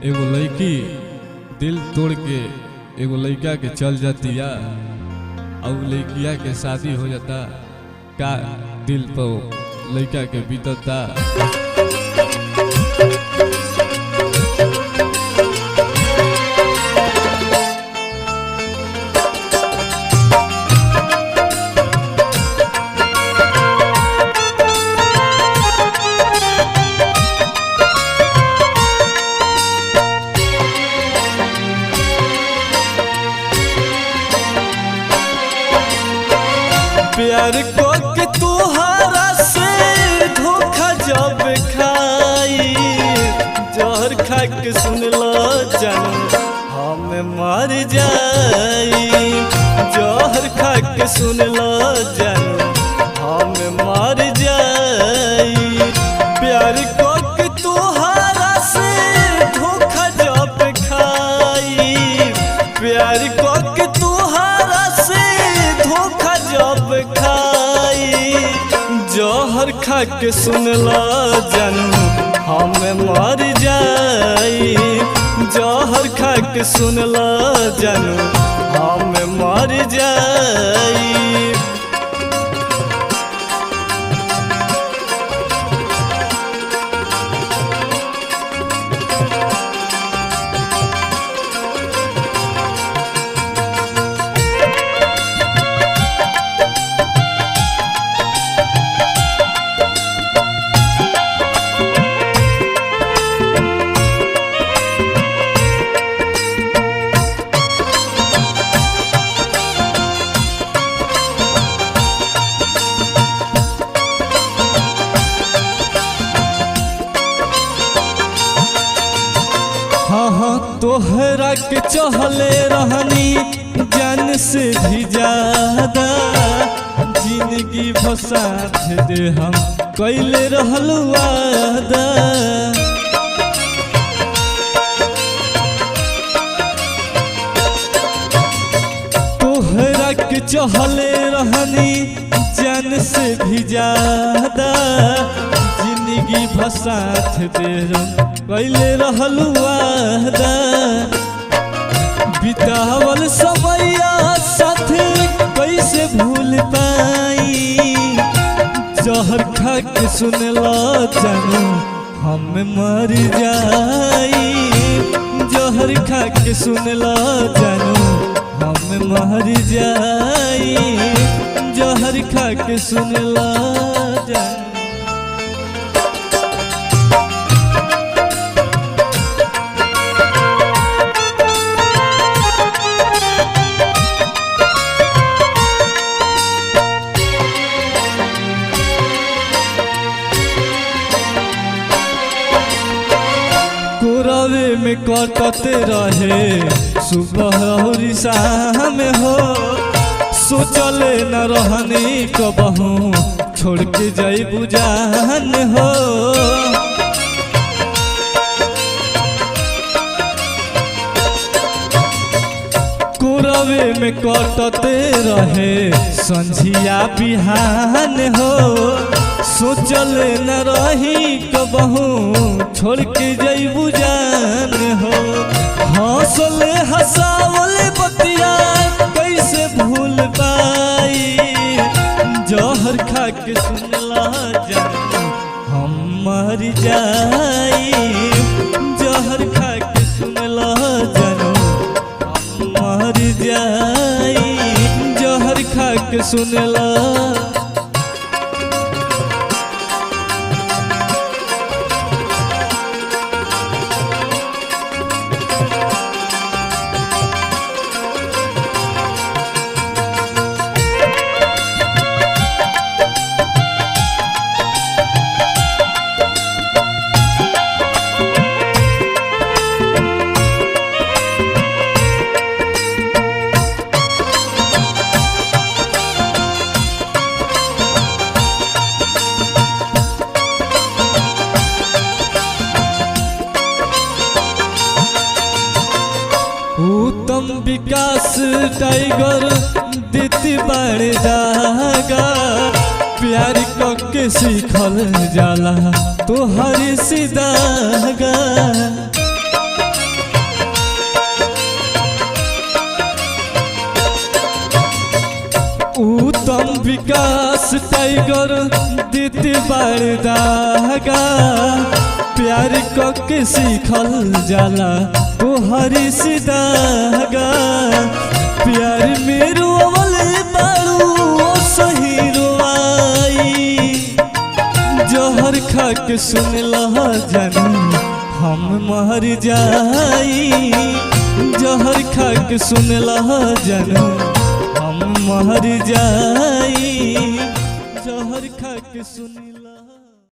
एगो लड़की दिल तोड़ के एगो लड़का के चल जातिया और लड़किया के शादी हो जाता का दिल पर लड़का के बीतता। प्यार को के तुहारा से धोखा जब खाई जहर खा के सुन लो जानू हम मर जाई। जहर खा के सुन लो जानू हम मर जाई। प्यार को के तुहारा से धोखा जब खाई प्यार को के तुहारा से धोखा जब खाई जहर खा के सुन ला जानू हम मर जाई। जहर खा के सुन ला जानू हम मर जाई। हाँ तोहरा के चहले रहनी जान से भी ज्यादा जिंदगी भसाथ दे हम कैले रहलू वादा। तोहरा के चहले रहनी जान से भी ज्यादा जिंदगी भसाथ दे हम कैले रहलू वादा। बितावल समैया साथे कैसे भूल पाई। जहर खा के सुन लो जानू हम मर जाई। जहर खा के सुन लो जानू हम मर जाई। जहर खा के सुन लो जानू। कोरावे में कटते रहे सुबह और शाम हो सोचले न रहनी कबहू छोड़ के जाई बुझान हो। कोरावे में कटते रहे संझिया बिहान हो सोचले न रही कबहू छोड़ के जइबू जान हो। हंसले हंसावले बतिया कैसे भूल पाई। जहर खा के सुनला जानू हम मर जाई। जहर खा के सुनला जानू हम मर जाई। जहर खा के सुनला। उत्तम विकास टाइगर देती बड़े दागा प्यार के सीखल जाला तोहर सीधागा। टाइगर देते बाड़ दागा प्यार के सीखल जाला तो हरी सिदागा प्यार में रोवले बाड़ू सही रोवाई जहर खा के सुनला जानू हम मर जाई जहर खा के सुनला जानू हम मर जाई जहर खा के सुन